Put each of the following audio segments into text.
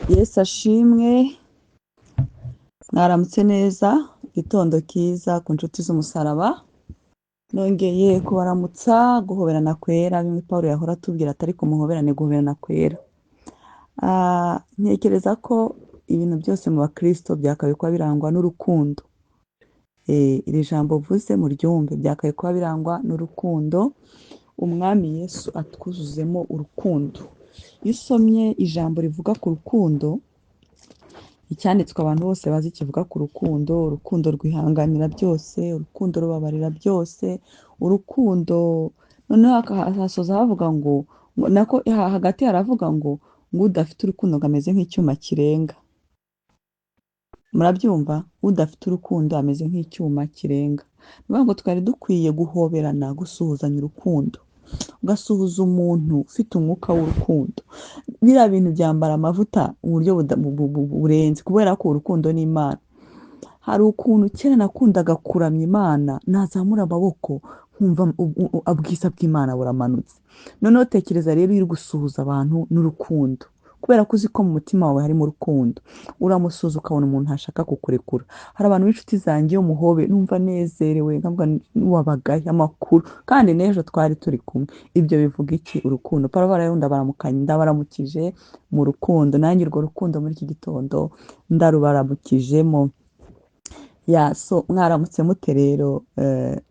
Yesu ashimwe, mwaramutse neza, igitondo kiza ku nshuti z'umusaraba. Nongeye kubaramutsa, guhoberana kwera, bimwe Pawulo yahora atubwira atari ku muhoberane guhoberana kwera. Ntekereza ko ibintu byose mu bakristo byakabaye kuba birangwa n'urukundo. Iri jambo vuze mu ryumve, byakabaye kuba birangwa n'urukundo. Umwami Yesu atwuzuzemo urukundo. Iyo usomye ijambo rivuga ku rukundo, icyanditswe abantu bose bazi kivuga ku rukundo, urukundo rwihanganira byose, urukundo rubabarira byose, urukundo noneho hasoza havuga ngo nako hagati haravuga ngo udafite urukundo ngo ameze nk'icyuma kirenga. Murabyumva? Udafite urukundo ameze nk'icyuma kirenga. Niyo ngo twari dukwiye guhoberana, gusuhuzanya urukundo, ugasuhuza umuntu ufite umwuka w'urukundo. Biriya bintu byambara amavuta mu buryo burenze, kubera ko urukundo ni Imana. Hari ukuntu kera nakundaga kuramya Imana, nazamura amaboko nkumva ubwiza bw'Imana buramanutse. Noneho tekereza rero iyo uri gusuhuza abantu n'urukundo, kubera ko uzi ko mu mutima wawe harimo urukundo, uramusuhuza ukabona umuntu ntashaka kukurekura. Hari abantu b'inshuti zanjye iyo muhobe numva nezerewe, nkavuga wabagaye amakuru, kandi n'ejo twari turi kumwe. Ibyo bivuga iki? Urukundo. Pawulo rero ndabaramukije mu rukundo, nanjye urwo rukundo muri iki gitondo ndarubaramukijemo. So mwaramutse mute rero,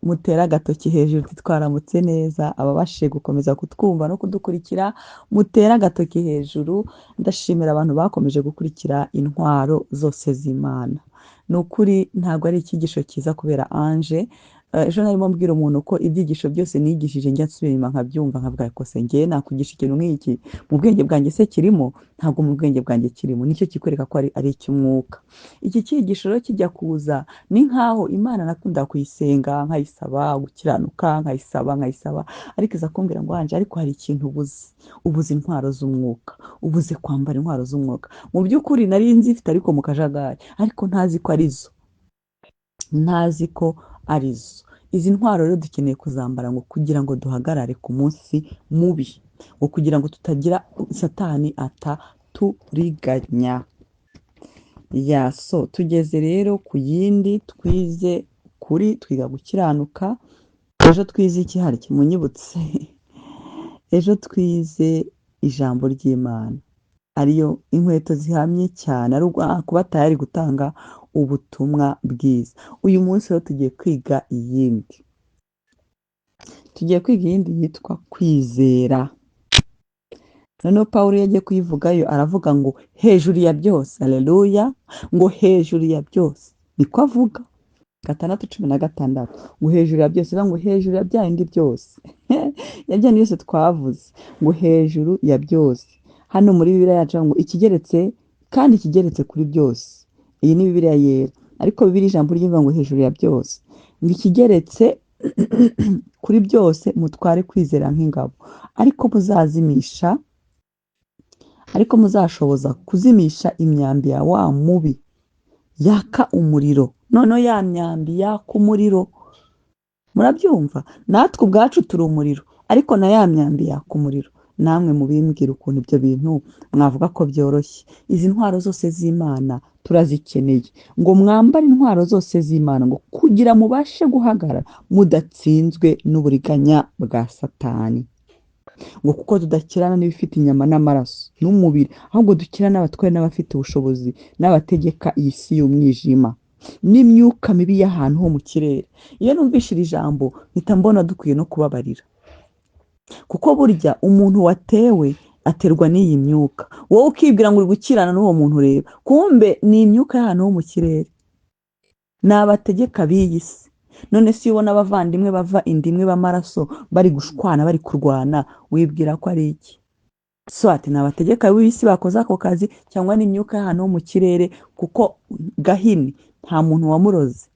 mutera agatoki hejuru twaramutse neza, ababashije gukomeza kutwumva no kudukurikira mutera agatoki hejuru. Ndashimira abantu bakomeje gukurikira intwaro zose z'Imana. Ni ukuri ntabwo ari icyigisho cyiza kubera Ange. Ejo narimo mbwira umuntu ko ibyigisho byose nigishije njya nsubira inyuma nkabyumva nkavuga ko se ngiye nakugisha ikintu nk'iki mu bwenge bwanjye se kirimo? Ntabwo mu bwenge bwanjye kirimo. Nicyo kikwereka ko ari icy'umwuka. Iki cyigisho rero kijya kuza ni nkaho Imana nakunda kuyisenga nkayisaba gukiranuka, nkayisaba, ariko iza kumbwira ngo Ange, ariko hari ikintu ubuze intwaro z'umwuka, ubuze kwambara intwaro z'umwuka. Mu by'ukuri nari nzifite ariko mu kajagari, ariko ntazi ko arizo. Izi ntwaro rero dukeneye kuzambara ngo kugira ngo duhagarare ku munsi mubi, ngo kugira ngo tutagira Satani ataturiganya. So tugeze rero ku yindi twiga gukiranuka. Ejo twize iki? Hari kimunyibutse. Ejo twize ijambo ry'Imana, ariyo inkweto zihamye cyane, ari kuba tayari gutanga ubutumwa bwiza. Uyu munsi rero tugiye kwiga iyindi. Yitwa kwizera. Noneho Pawulo yagiye kuyivugayo aravuga ngo hejuru ya byose, haleluya, ngo hejuru ya byose. Niko avuga 6:16, ngo hejuru ya byose, ngo hejuru ya byindi byose. Ya byindi byose twavuze, ngo hejuru ya byose. Hano muri Bibiliya yacu ngo ikigeretse kuri byose. Iyi ni Bibiliya yera, ariko Bibiliya ijambo ry'ivuga ngo hejuru ya byose, ngo ikigeretse kuri byose mutware kwizera nk'ingabo, ariko muzashoboza kuzimisha imyambi ya wa mubi yaka umuriro. Noneho ya myambi yaka umuriro, murabyumva? Natwe ubwacu turi umuriro, ariko na ya myambi yaka umuriro. Namwe mubimbwira ukuntu ibyo bintu mwavuga ko byoroshye. Izi ntwaro zose z'Imana turazikeneye, ngo mwambare intwaro zose z'Imana ngo kugira mubashe guhagarara mudatsinzwe n'uburiganya bwa Satani. Ngo kuko tudakirana n'ibifite inyama n'amaraso n'umubiri, ahubwo dukirana n'abatware n'abafite ubushobozi n'abategeka iyi si y'umwijima n'imyuka mibi y'ahantu ho mu kirere. Iyo numvise iri jambo mpita mbona dukwiye no kubabarira, kuko burya umuntu watewe aterwa n'iyi myuka. Wowe ukibwira ngo uri gukirana n'uwo muntu, reba kumbe ni imyuka y'ahantu ho mu kirere, ni abategeka b'iyi si. None si ubona abavandimwe bava inda imwe b'amaraso bari gushwana, bari kurwana, wibwira ko ari iki? Ati ni abategeka b'isi bakoze ako kazi, cyangwa n'imyuka y'ahantu ho mu kirere? Kuko Gahini nta muntu wamuroze.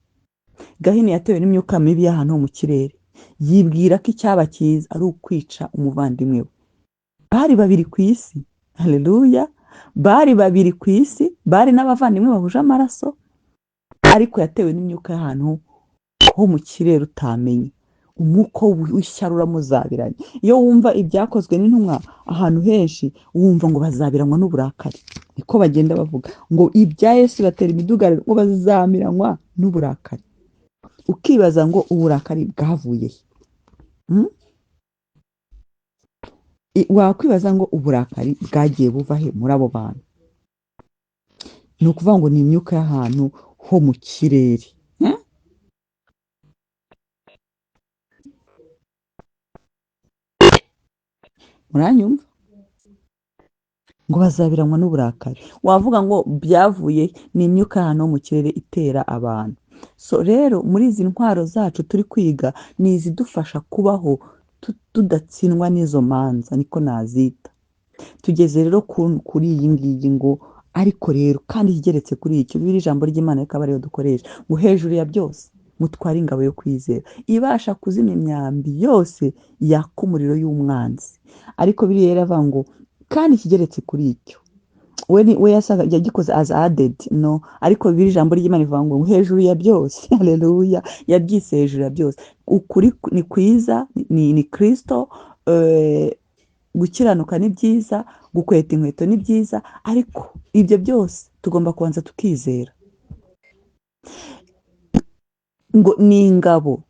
Gahini yatewe n'imyuka mibi y'ahantu ho mu kirere, yibwira ko icyaba cyiza ari ukwica umuvandimwe we. Bari babiri ku isi, haleluya, bari babiri ku isi, bari n'abavandimwe bahuje amaraso, ariko yatewe n'imyuka y'ahantu ho mu kirere utamenye. umwuka w'ishyari uramuzabiranye. Iyo wumva ibyakozwe n'intumwa ahantu henshi wumva ngo bazabiranywa n'uburakari. niko bagenda bavuga ngo ibya Yesu batera imidugararo ngo bazamiranywa n'uburakari. Ukibaza ngo uburakari bwavuye he? Mm? Wakwibaza ngo uburakari bwagiye buva he muri abo bantu? Ni ukuvuga ngo ni imyuka y'ahantu ho mu kirere. Muranyumva? Ngo bazabiranywa n'uburakari. Wavuga ngo byavuye ni imyuka y'ahantu ho mu kirere itera abantu. So rero muri izi ntwaro zacu turi kwiga ni izidufasha kubaho tudatsindwa n'izo manza, niko nazita. Tugeze rero kuri iyi ngiyi ngo ariko rero kandi igeretse kuri icyo biri ijambo ry'Imana rikaba ariyo dukoresha ngo hejuru ya byose mutware ingabo yo kwizera ibasha kuzimya imyambi yose yaka umuriro y'umwanzi. Ariko biri rero avuga ngo kandi ikigeretse kuri icyo we yasaga yagikoze as added no, ariko biri ijambo ry'Imana rivuga ngo hejuru ya byose haleluya, yabyise hejuru ya byose. Ukuri ni kwiza, ni Kristo, gukiranuka ni byiza, gukweta inkweto ni byiza, ariko ibyo byose tugomba kubanza tukizera ngo ni ingabo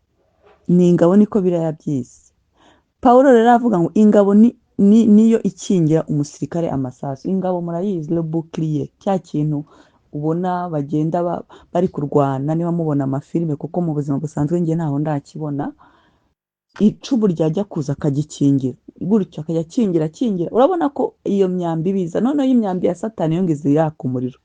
niko birayabyise. Pawulo rero avuga ngo ingabo niyo ikingira umusirikare amasasu. Ingabo murayizi, le bouclier, cya kintu ubona bagenda bari kurwana, niba mubona amafilime, kuko mu buzima busanzwe njye ntaho ndakibona. Icumu ryajya kuza akagikingira gutyo, akajya akingira, urabona ko iyo myambi biza. Noneho imyambi ya Satani yo ngize yaka umuriro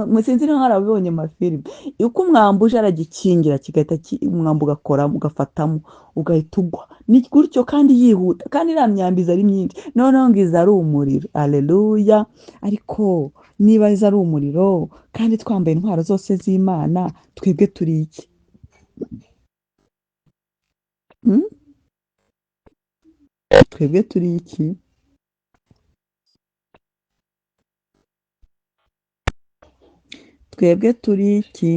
musinzi niba harabibonye amafilime, uko umwambi aragikingira kigahita umwambi ugakora ugafatamo ugahita ugwa, ni gutyo kandi yihuta, kandi iriya myambi iza ari myinshi, noneho ngize ari umuriro. Aleluya. Ariko niba iza ari umuriro kandi twambaye intwaro zose z'Imana, twebwe turi iki? Twebwe turi iki? Twebwe turi iki?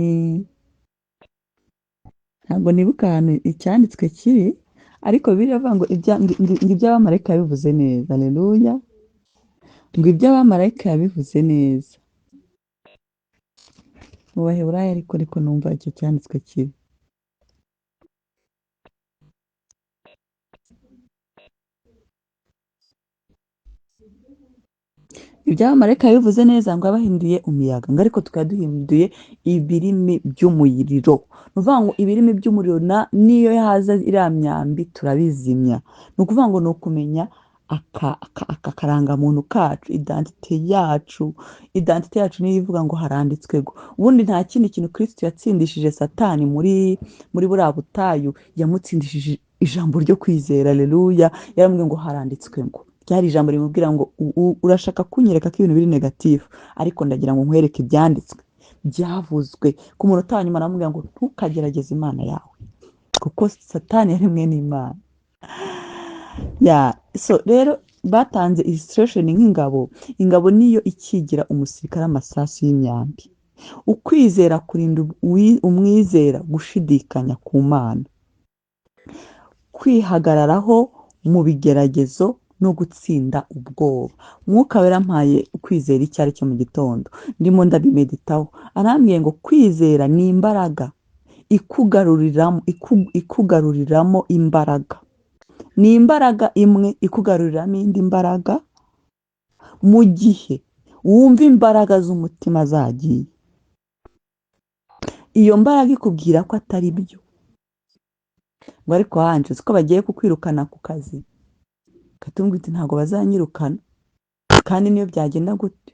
Ntabwo nibuka ahantu icyanditswe kiri, ariko biravuga ngo iby'abamarayika yabivuze neza. Haleluya. Ngo iby'abamarayika yabivuze neza. Mu Baheburayo ariko numva icyo cyanditswe kiri. Iby'abamarayika yabivuze neza ngo abahinduye umuyaga, ngo ariko tukaba duhinduye ibirimi by'umuriro. Ni ukuvuga ngo ibirimi by'umuriro niyo haza iriya myambi turabizimya. Ni ukuvuga ngo ni ukumenya akarangamuntu kacu, identite yacu niyo ivuga ngo haranditswe ngo. Ubundi nta kindi kintu Kristo yatsindishije Satani muri buriya butayu, yamutsindishije ijambo ryo kwizera. Haleluya. Yaramubwiye ngo haranditswe ngo. Ryari ijambo rimubwira ngo urashaka kunyereka ko ibintu biri negatifu, ariko ndagira ngo nkwereke ibyanditswe byavuzwe. Ku munota wa nyuma aramubwira ngo ntukagerageze Imana yawe, kuko Satani yaremwe n'Imana. So rero batanze illustration nk'ingabo. Ingabo niyo ikigira umusirikare amasasu y'imyambi. Ukwizera kurinda umwizera gushidikanya ku Mana, kwihagararaho mu bigeragezo no gutsinda ubwoba. Mwuka wera mpaye kwizera icyo ari cyo mu gitondo, ndimo ndabimeditaho. Arambwiye ngo kwizera ni imbaraga ikugaruriramo imbaraga. Ni imbaraga imwe ikugaruriramo indi mbaraga mu gihe wumva imbaraga z'umutima zagiye. Iyo mbaraga ikubwira ko atari byo, ngo ariko hanje ko bagiye kukwirukana ku kazi, katumva iti ntabwo bazanyirukana, kandi niyo byagenda gute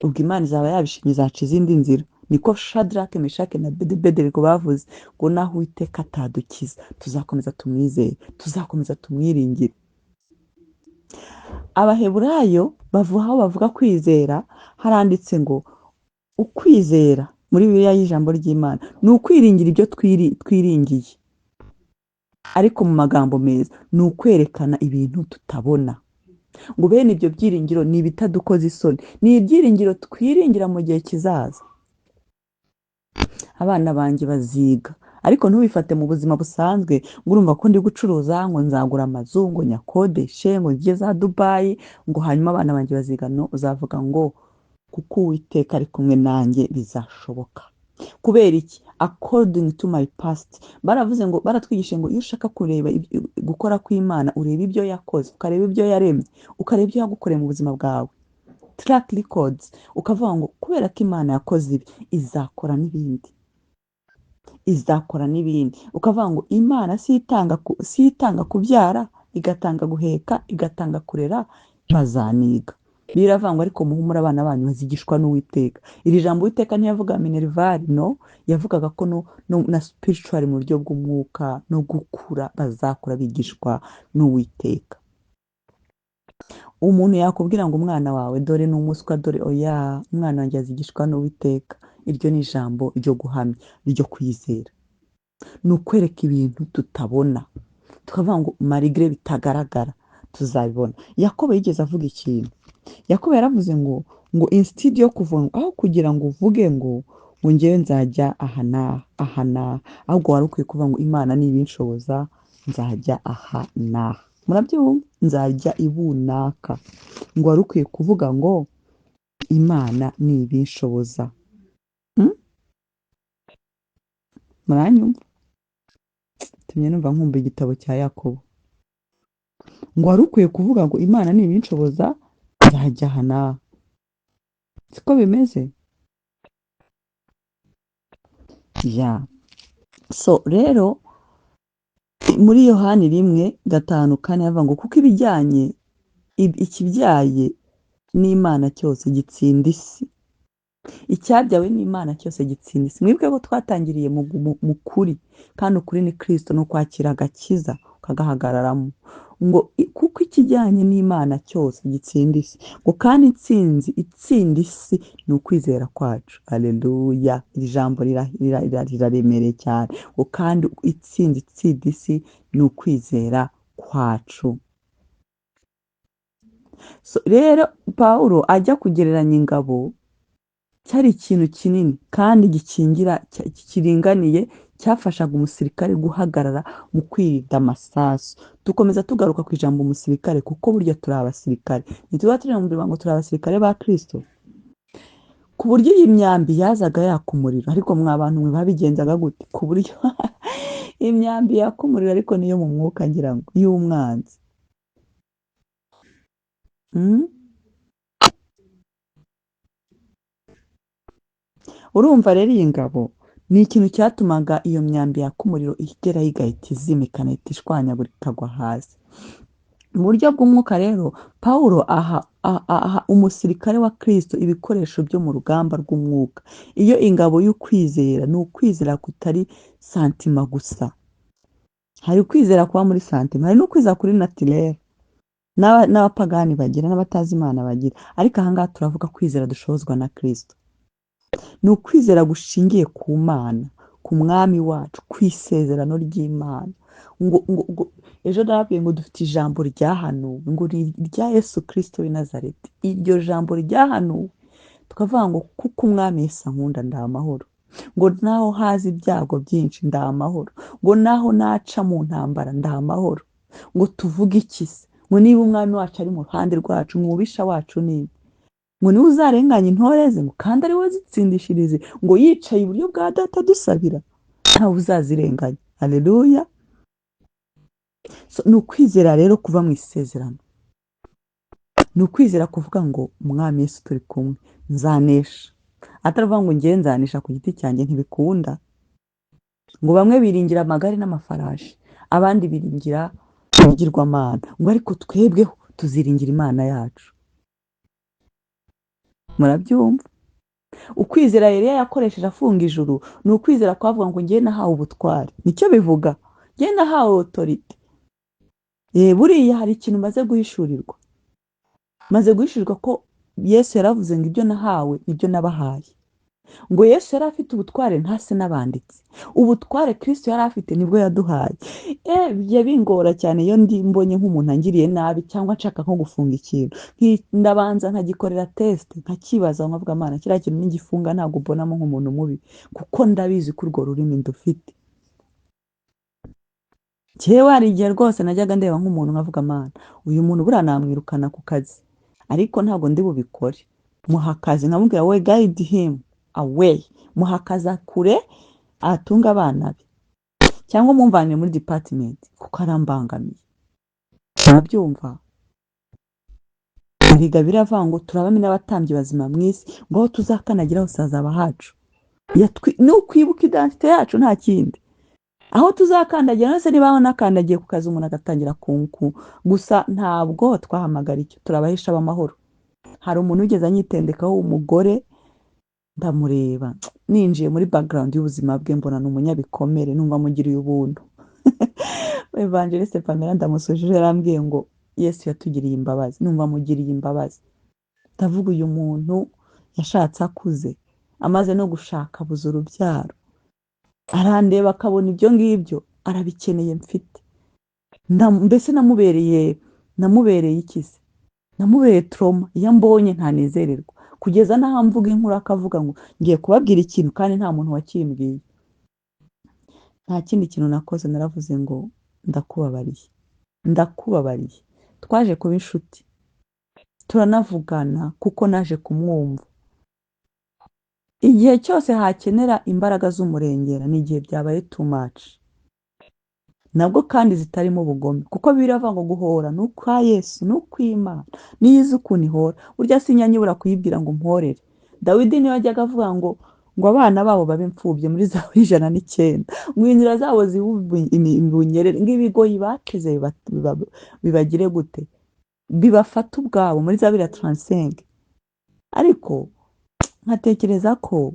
ubwo Imana izaba yabishimye, izaca izindi nzira. Niko Shadrake, Meshake na Abedinego bavuze ngo naho Uwiteka atadukiza tuzakomeza tumwizere, tuzakomeza tumwiringire. Abaheburayo bavuga kwizera, haranditse ngo ukwizera muri Bibiliya y'ijambo ry'Imana ni ukwiringira ibyo twiringiye, ariko mu magambo meza ni ukwerekana ibintu tutabona. Ngo bene ibyo byiringiro ni ibitadukoza isoni, ni ibyiringiro twiringira mu gihe kizaza. Abana banjye baziga, ariko ntubifate mu buzima busanzwe ngo urumva ko ndi gucuruza ngo nzagura amazu ngo nyakodeshe ngo njye za Dubai ngo hanyuma abana banjye baziga. No, uzavuga ngo kuko Uwiteka ari kumwe nanjye bizashoboka. Kubera iki? According to my past. Baravuze ngo, baratwigishe ngo iyo ushaka kureba gukora kw'Imana ureba ibyo yakoze, ukareba ibyo yaremye, ukareba ibyo yagukoreye mu buzima bwawe, track records, ukavuga ngo kubera ko Imana yakoze ibi izakora n'ibindi, izakora n'ibindi. Ukavuga ngo Imana si itanga kubyara, igatanga guheka, igatanga kurera, bazaniga. Biravangwa ariko muhumura abana banyu bazigishwa n'Uwiteka. Iri jambo Uwiteka ntiyavuga minervari, no, yavugaga ko no na spiritual mu buryo bw'umwuka no gukura bazakura bigishwa n'Uwiteka. Umuntu yakubwira ngo umwana wawe dore ni umuswa, dore oya, umwana wanjye azigishwa n'Uwiteka. Iryo ni ijambo ryo guhamya, ryo kwizera. Ni ukwereka ibintu tutabona, tukavuga ngo marigre bitagaragara tuzabibona. Yakobo yigeze avuga ikintu. Yakobo yaravuze ngo instead yo kuvuga aho kugira ngo uvuge ngo ngewe nzajya aha n'aha, ahubwo wari ukwiye kuvuga ngo Imana nibinshoboza nzajya aha n'aha. Murabyumva? Nzajya ibunaka. Ngo wari ukwiye kuvuga ngo Imana nibinshoboza. Muranyumva? Tumye numva nkumva igitabo cya Yakobo. Ngo wari ukwiye kuvuga ngo Imana nibinshoboza nzajya aha n'aha. Siko bimeze? Ya. So rero muri Yohani 1:5 yavuga ngo kuko ikibyaye n'Imana cyose gitsinda isi. Icyabyawe n'Imana cyose gitsinda isi. Mwibwe ko twatangiriye mu kuri, kandi ukuri ni Kristo, no kwakira agakiza ukagahagararamo. Ngo kuko ikijyanye n'Imana cyose gitsinda isi. Ngo kandi itsinda isi ni ukwizera kwacu. Haleluya. Iri jambo riraremereye cyane. Ngo kandi itsinda isi ni ukwizera kwacu. So rero Pawulo ajya kugereranya ingabo, cyari ikintu kinini kandi kiringaniye, cyafashaga umusirikare guhagarara mu kwirinda amasasu. Dukomeza tugaruka ku ijambo umusirikare, kuko burya turi abasirikare. Ntituba turi mu ngo turi abasirikare ba Kristo. Ku buryo iyi myambi yazaga yaka umuriro, ariko mwa bantu mwe babigenzaga gute? Ku buryo imyambi yaka umuriro, ariko niyo mu mwuka ngira ngo y'umwanzi. Urumva rero iyi ngabo ni ikintu cyatumaga iyo myambi yaka umuriro igeraho igahita izima, ikanahita ishwanyagurika ikagwa hasi. Mu buryo bw'umwuka rero Pawulo aha umusirikare wa Kristo ibikoresho byo mu rugamba rw'umwuka. Iyo ingabo y'ukwizera ni ukwizera kutari santima gusa. Hari ukwizera kuba muri santima, hari n'ukwizera kuri naturel n'abapagani bagira, n'abatazi Imana bagira. Ariko ahangaha turavuga kwizera dushobozwa na Kristo. Ni ukwizera gushingiye ku Mana, ku mwami wacu, ku isezerano ry'Imana. Ngo ejo narabwiye ngo dufite ijambo ryahanuwe, ngo rya Yesu Kristo w'i Nazareti. Iryo jambo ryahanuwe tukavuga ngo kuko umwami Yesu ankunda ndi amahoro. Ngo naho haza ibyago byinshi ndi amahoro. Ngo naho naca mu ntambara ndi amahoro. Ngo tuvuge iki se? Ngo niba umwami wacu ari mu ruhande rwacu, umubisha wacu ni ngo niwe uzarenganya intore ze, ngo kandi ari we zitsindishirize, ngo yicaye iburyo bwa Data dusabira, ntawe uzazirenganya. Haleluya. So, ni ukwizera rero kuva mu isezerano. Ni ukwizera kuvuga ngo umwami Yesu turi kumwe, nzanesha. Ataravuga ngo ngiye nzanesha ku giti cyanjye, ntibikunda. Ngo bamwe biringira amagare n'amafarashi, abandi biringira ibigirwamana. Ngo ariko twebweho tuziringira Imana yacu. Murabyumva? Ukwizera Eliya yakoresheje afunga ijuru ni ukwizera kwavuga ngo ngiye nahawe ubutware. Nicyo bivuga, ngiye nahawe autorite. Buriya hari ikintu maze guhishurirwa. Maze guhishurirwa ko Yesu yaravuze ngo ibyo nahawe nibyo nabahaye. Ngo Yesu yari afite ubutware ntase n'abanditsi. Ubutware Kristo yari afite nibwo yaduhaye. Bijya bingora cyane iyo mbonye nk'umuntu angiriye nabi cyangwa nshaka nko gufunga ikintu. Ndabanza nkagikorera test, nkakibaza nkavuga Mana kiriya kintu nigifunga ntabwo mbonamo nk'umuntu mubi, kuko ndabizi ko urwo rurimi ndufite. Njyewe hari igihe rwose najyaga ndeba nk'umuntu nkavuga mana uyu muntu buriya namwirukana ku kazi ariko ntabwo ndi bubikore, muha akazi nkamubwira we guide him away, muha akazi kure atunga abana be cyangwa mumvanire muri department kuko arambangamiye. Murabyumva? Erega biravuga ngo turabami n'abatambyi bazima mu isi ngo aho tuzakandagira hose hazaba hacu. Ni ukwibuka identite yacu nta kindi. Aho tuzakandagira nose niba nakandagiye ku kazi umuntu agatangira kunku gusa ntabwo twahamagara icyo turabahisha b'amahoro. Hari umuntu wigeze anyitendekaho umugore ndamureba ninjiye muri background y'ubuzima bwe mbona ni umunyabikomere numva mugiriye ubuntu. Evangeliste Pamela ndamusujije yarambwiye ngo Yesu yatugiriye imbabazi, numva mugiriye imbabazi. Ndavuga uyu muntu yashatse akuze amaze no gushaka abuze urubyaro, arandeba akabona ibyo ngibyo arabikeneye mfite. Mbese namubereye ikize, namubereye trauma. Iyo mbonye ntanezererwa kugeza n'aho mvuga inkuru akavuga ngo ngiye kubabwira ikintu kandi nta muntu wakimbwiye. Nta kindi kintu nakoze, naravuze ngo ndakubabariye. Twaje kuba inshuti turanavugana kuko naje kumwumva. Igihe cyose hakenera imbaraga z'umurengera ni igihe byabaye too much, nabwo kandi zitarimo ubugome, kuko biravuga ngo guhora ni ukwa Yesu, ni ukw'Imana niyo izi ukuntu ihora. Burya sinyanyibura kuyibwira ngo mporere. Dawidi niwe wajyaga avuga ngo abana babo babe imfubyi muri Zaburi 109, ngo inzira zabo zibunyerere, ngo ibigoyi bateze bibagire gute, bibafata ubwabo muri Zaburi 35. Ariko nkatekereza ko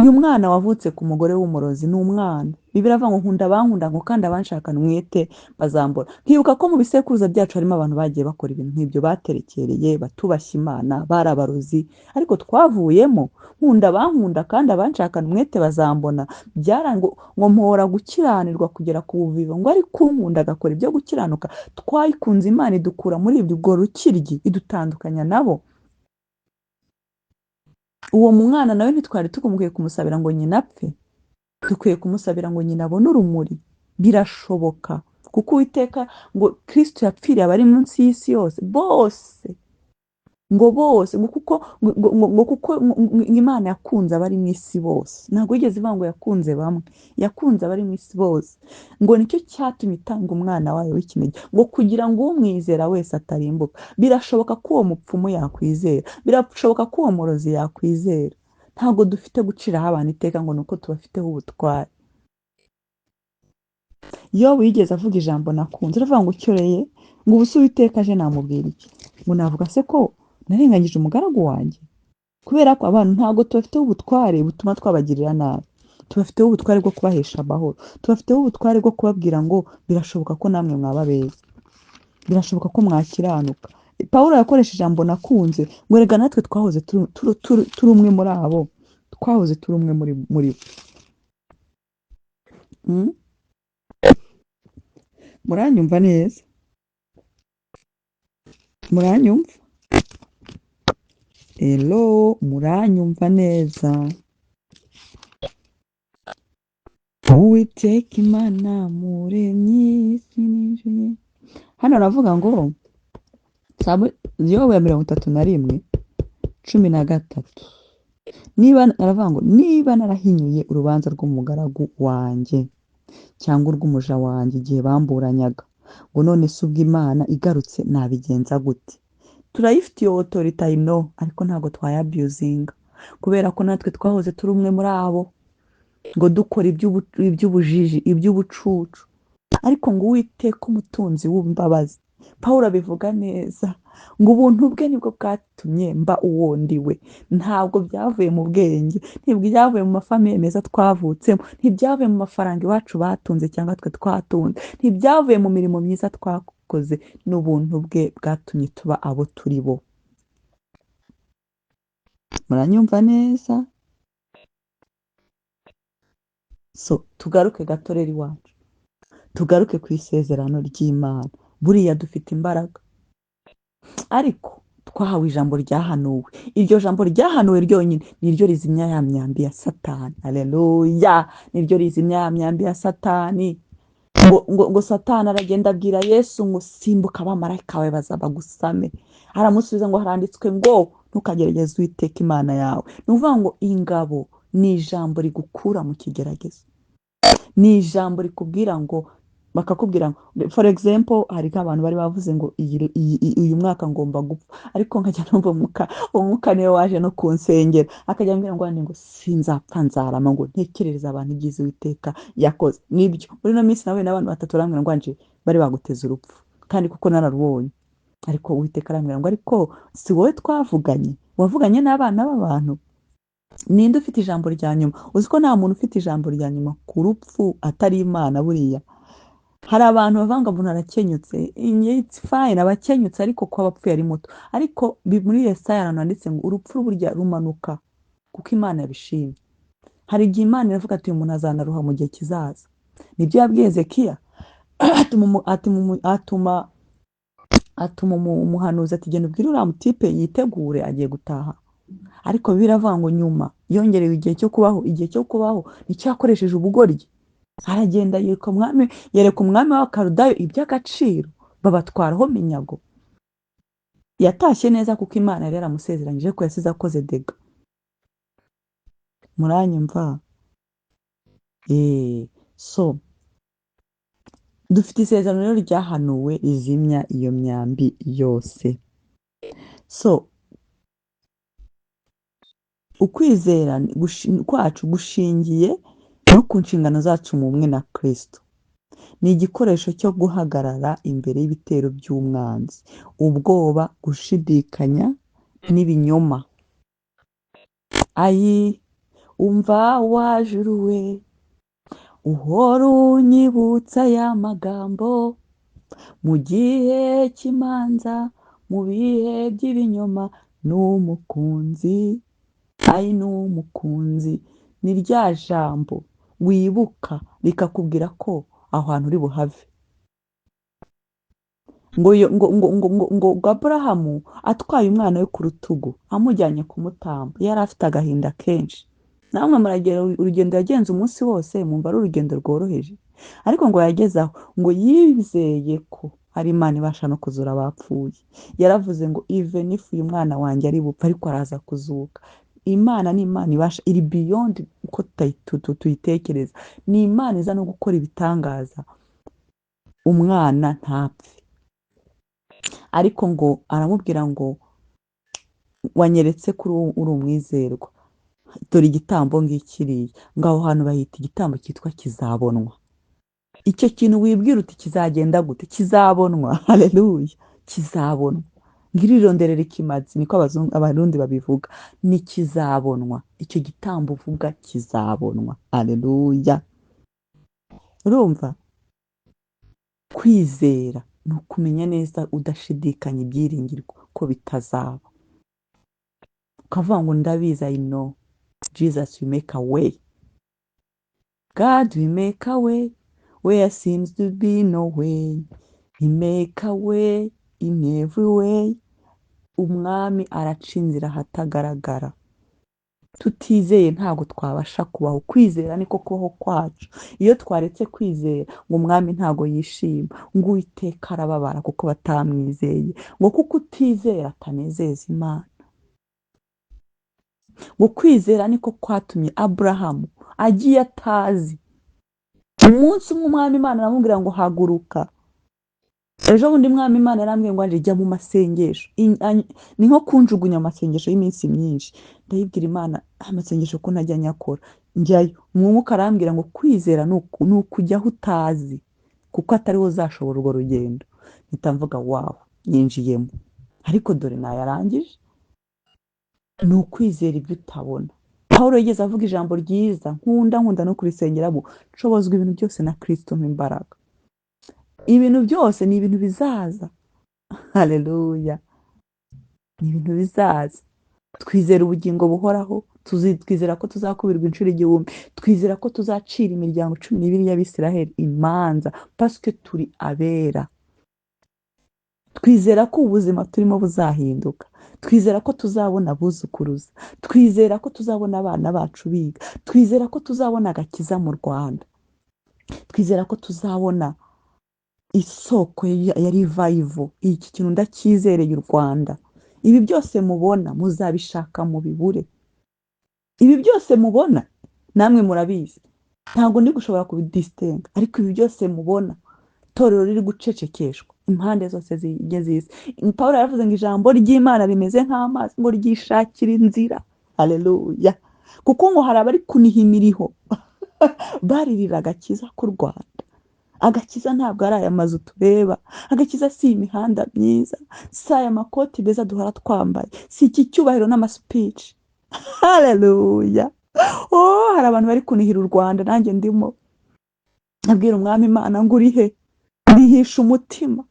uyu mwana wavutse ku mugore w'umurozi ni umwana. Bibiliya iravuga ngo nkunda abankunda ngo kandi abanshakana umwete bazambona. Nkibuka ko mu bisekuruza byacu harimo abantu bagiye bakora ibintu nk'ibyo, baterekereye, batubashya Imana, bari abarozi, ariko twavuyemo. Nkunda abankunda kandi abanshakana umwete bazambona, byarango ngo mpora gukiranirwa kugera ku buvivo, ngo ariko unkunda agakora ibyo gukiranuka. Twayikunze Imana idukura muri ubwo rukiryi, idutandukanya nabo. Uwo mwana nawe ntitwari tukumbuye kumusabira ngo nyina apfe, dukwiye kumusabira ngo nyina abone urumuri. Birashoboka kuko Uwiteka ngo Kristo yapfiriye abari munsi y'isi yose bose, ngo bose, ngo kuko Imana yakunze abari mu isi bose. Ntabwo yigeze ivuga ngo yakunze bamwe, yakunze abari mu isi bose. Ngo nicyo cyatumye itanga umwana wayo w'ikinege, ngo kugira ngo umwizera wese atarimbuka. Birashoboka ko uwo mupfumu yakwizera, birashoboka ko uwo murozi yakwizera. Ntabwo dufite guciraho abantu iteka ngo nuko tubafiteho ubutware. Iyo wigeze avuga ijambo nakunze, aravuga ngo ucyoreye ngo ubusa Uwiteka aje namubwira iki? Ngo navuga se ko narenganyije umugaragu wanjye? Kubera ko abantu ntabwo tubafiteho ubutware butuma twabagirira nabi. Tubafiteho ubutware bwo kubahesha amahoro, tubafiteho ubutware bwo kubabwira ngo birashoboka ko namwe mwaba beza, birashoboka ko mwakiranuka. Pawulo yakoresheje ijambo nakunze ngo erega natwe twahoze turi umwe muri abo, twahoze turi umwe muri bo. Muranyumva neza? Muranyumva? Hello, muranyumva neza? Uwiteka Imana muremyi isi n'ijuru. Hano aravuga ngo Yobu ya 31:13. Aravuga ngo niba narahinyuye urubanza rw'umugaragu wanjye cyangwa urw'umuja wanjye igihe bamburanyaga, ngo none se ubwo Imana igarutse nabigenza gute? Turayifite iyo authority I know, ariko ntabwo twayabuzinga kubera ko natwe twahoze turi umwe muri abo, ngo dukora iby'ubujiji, iby'ubucucu. Ariko ngo Uwiteka umutunzi w'imbabazi, Pawulo abivuga neza ngo ubuntu bwe nibwo bwatumye mba uwo ndiwe. Ntabwo byavuye mu bwenge, ntibyavuye mu mafamiye meza twavutsemo, ntibyavuye mu mafaranga iwacu batunze cyangwa twe twatunze, ntibyavuye mu mirimo myiza twakoze. N'ubuntu bwe bwatumye tuba abo turi bo. Muranyumva neza? So tugaruke gato rero iwacu, tugaruke ku isezerano ry'Imana. Buriya dufite imbaraga, ariko twahawe ijambo ryahanuwe. Iryo jambo ryahanuwe ryonyine niryo rizimya ya myambi ya Satani. Haleluya! Niryo rizimya ya myambi ya Satani. ngo satani aragenda abwira Yesu ngo simbuka abamarayika bawe bazabagusame. Aramusubiza ngo haranditswe ngo ntukagerageze Uwiteka Imana yawe. Ni ukuvuga ngo ingabo ni ijambo rigukura mu kigeragezo, ni ijambo rikubwira ngo, bakakubwira ngo for example hari nk'abantu bari bavuze ngo uyu mwaka ngomba gupfa, ariko nkajya numva umwuka niwe waje no kunsengera akajya ambwira ngo sinzapfa nzarama, ngo ntekerereze abantu ibyiza Uwiteka yakoze. Nibyo muri ino minsi nawe n'abantu batatu barambwira ngo anje bari baguteza urupfu, kandi kuko nararubonye. Ariko Uwiteka arambwira ngo ariko si wowe twavuganye, wavuganye n'abana b'abantu. Ninde ufite ijambo rya nyuma? Uzi ko nta muntu ufite ijambo rya nyuma ku rupfu atari Imana. Buriya hari abantu bavanga umuntu arakenyutse, it's fine abakenyutse, ariko ko abapfuye ari muto. Ariko muri Yesaya ahantu handitse ngo urupfu burya rumanuka kuko Imana yabishimye. Hari igihe Imana iravuga ati uyu muntu azanaruha mu gihe kizaza. Nibyo yabwiye Hezekiya, atuma umuhanuzi ati genda ubwire uriya mutipe yitegure agiye gutaha. Ariko biravuga ngo nyuma yongerewe igihe cyo kubaho. Igihe cyo kubaho nicyo yakoresheje ubugoryi. Aragenda yereka umwami w'Abakaldayo iby'agaciro, babatwaraho minyago. Yatashye neza kuko Imana yari yaramusezeranyije ko yasize akoze dega. Muranyumva? So dufite isezerano rero ryahanuwe rizimya iyo myambi yose. So ukwizera kwacu gushingiye no ku nshingano zacu mu bumwe na Kristo. Ni igikoresho cyo guhagarara imbere y'ibitero by'umwanzi, ubwoba, gushidikanya n'ibinyoma. Umva wajuru we, uhora unyibutsa ya magambo, mu gihe cy'imanza, mu bihe by'ibinyoma, n'umukunzi. N'umukunzi ni rya jambo wibuka rikakubwira ko aho hantu uri buhave. ngo Aburahamu atwaye umwana we ku rutugu amujyanye kumutamba, yari afite agahinda kenshi. Namwe muragera urugendo yagenze umunsi wose mwumva ari urugendo rworoheje, ariko ngo yageze aho ngo yizeye ko hari Imana ibasha no kuzura abapfuye. Yaravuze ngo even if uyu mwana wanjye ari bupfa ariko araza kuzuka. Imana ni Imana ibasha, iri beyond uko tuyitekereza. Ni Imana iza no gukora ibitangaza umwana ntapfe. Ariko ngo aramubwira ngo wanyeretse ko uri umwizerwa, dore igitambo ngikiriye. Ngo aho hantu bahita igitambo cyitwa kizabonwa. Icyo kintu wibwira uti kizagenda gute, kizabonwa. Haleluya, kizabonwa. Ngirironderera ikimazi, niko abarundi babivuga, ni kizabonwa. Icyo gitambo uvuga kizabonwa. Haleluya. Urumva? Kwizera ni ukumenya neza udashidikanya ibyiringirwa ko bitazaba. Ukavuga ngo ndabizi, I know Jesus will make a way. God will make a way where seems to be no way. He make a way in every way. Umwami araca inzira ahatagaragara. Tutizeye ntabwo twabasha kubaho. Kwizera niko kubaho kwacu. Iyo twaretse kwizera ngo umwami ntabwo yishima, ngo Uwiteka arababara kuko batamwizeye, ngo kuko utizera atanezeza Imana. Ngo kwizera niko kwatumye Aburahamu agiye atazi. Umunsi umwe umwami Imana aramubwira ngo haguruka. Ejo bundi mwami Imana yarambwiye ngo aje jya mu masengesho. Ni nko kunjugunya amasengesho y'iminsi myinshi. Ndayibwira Imana, amasengesho ko ntajya nyakora. Njyayo umwuka arambwira ngo kwizera ni ukujya aho utazi, kuko atari wo uzashobora urwo rugendo. Mpita mvuga wow, yinjiyemo. Ariko dore nayarangije. Ni ukwizera ibyo utabona. Pawulo yigeze avuga ijambo ryiza, nkunda no kurisengeramo, nshobozwa ibintu byose na Kristo imbaraga. Ibintu byose ni ibintu bizaza. Haleluya. Ni ibintu bizaza. Twizera ubugingo buhoraho, twizera ko tuzakubirwa inshuro 1000, twizera ko tuzacira imiryango 12 y'Abisiraheli imanza parce turi abera. Twizera ko ubuzima turimo buzahinduka. Twizera ko tuzabona abuzukuruza. Twizera ko tuzabona abana bacu biga. Twizera ko tuzabona agakiza mu Rwanda. twizera ko tuzabona isoko ya revival. Iki kintu ndacyizereye u Rwanda. Ibi byose mubona muzabishaka mu bibure. Ibi byose mubona namwe murabizi. Ntabwo ndi gushobora kubidisitenga, ariko ibi byose mubona itorero riri gucecekeshwa impande zose z'isi. Pawulo yaravuze ngo ijambo ry'Imana rimeze nk'amazi ngo ryishakira inzira. Haleluya. Kuko ngo hari abari kuniha imiriho baririra agakiza k'u Rwanda. Agakiza ntabwo ari aya mazu tureba, agakiza si imihanda myiza, si aya makoti meza duhora twambaye, si iki cyubahiro n'amasipici. Haleluya. Oh, hari abantu bari kunihira u Rwanda, nanjye ndimo. Abwira umwami Imana ngo uri he? Nihisha umutima.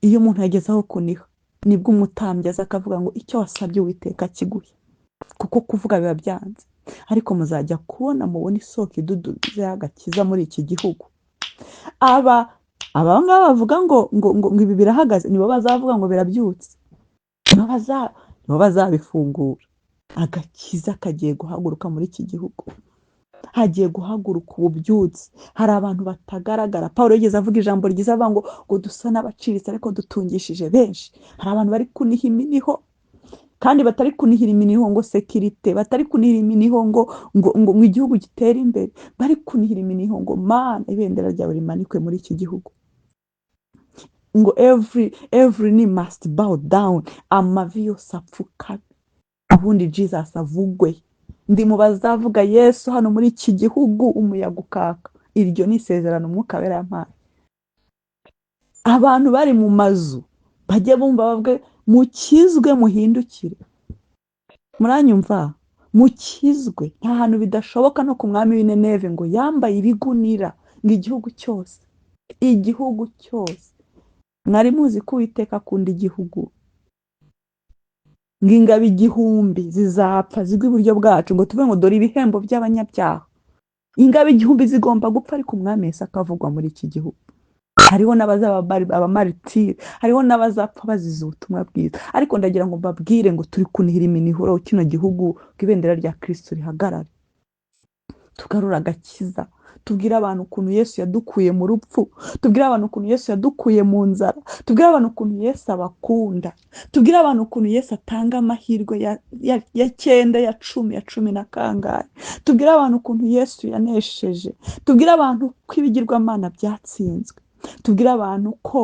Iyo umuntu yageze aho kuniha nibwo umutambyi aza akavuga ngo icyo wasabye Uwiteka kiguhe, kuko kuvuga biba byanze. Ariko muzajya kubona mubona isoko idudubiza y'agakiza muri iki gihugu. Aba ngaba bavuga ngo ibi birahagaze, nibo bazavuga ngo birabyutse, nibo bazabifungura. Agakiza kagiye guhaguruka muri iki gihugu, hagiye guhaguruka ububyutse. Hari abantu batagaragara. Pawulo yigeze avuga ijambo ryiza avuga ngo dusa n'abaciriritse ariko dutungishije benshi. Hari abantu bari kuniha iminiho, kandi batari kunihira iminiho ngo sekirite, batari kunihira iminiho ngo igihugu gitere imbere, bari kunihira iminiho ngo Mana ibendera ryawe rimanikwe muri iki gihugu, ngo every knee must bow down, amavi yose apfukame, ubundi Jesus avugwe. Ndi mu bazavuga Yesu hano muri iki gihugu umuyaga ukaka. Iryo ni isezerano Umwuka Wera yampaye. Abantu bari mu mazu bajye bumva bavuge mukizwe muhindukire. Muranyumva? Mukizwe. Nta hantu bidashoboka no ku mwami w'Ineneve ngo yambaye ibigunira ngo igihugu cyose. Mwari muzi ko Uwiteka akunda igihugu. Ngo ingabo igihumbi zizapfa zigwa iburyo bwacu, ngo tuve ngo dore ibihembo by'abanyabyaha. Ingabo igihumbi zigomba gupfa, ariko umwami Yesu akavugwa muri iki gihugu. Hariho n'abazaba abamaritiri, hariho n'abazapfa bazize ubutumwa bwiza. Ariko ndagira ngo mbabwire ngo turi kunihira iminihuro kino gihugu, ko ibendera rya Kristo rihagarare. Tugarura agakiza, tubwire abantu ukuntu Yesu yadukuye mu rupfu, tubwire abantu ukuntu Yesu yadukuye mu nzara, tubwire abantu ukuntu Yesu abakunda, tubwire abantu ukuntu Yesu atanga amahirwe ya 9, ya 10, ya 10 na kangahe. Tubwire abantu ukuntu Yesu yanesheje, tubwire abantu ko ibigirwamana byatsinzwe, tubwire abantu ko